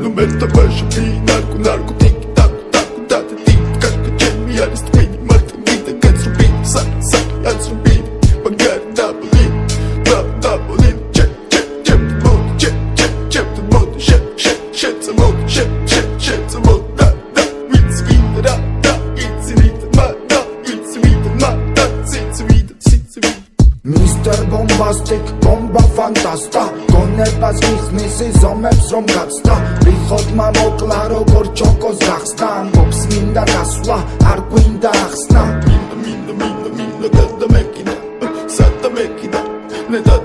Numerta başı bir narko tik tak tak tak tik kaç çemi yarıst beni martın gide kaçır bir sak yansır bir bagar double chep the mod shit the mod da it's with da it's with ma da it's with ma da it's with Mr. Bombastic, bomba fantasta გონებას მისმისი ზომებს რომ გაცდა რიხოდმა მოკლა როგორ ჩოკოს გახსნა ამბობს მინდა გასვლა არ გვინდა ახსნა მინდა და მეკიდა სადა მეკიდა ნედა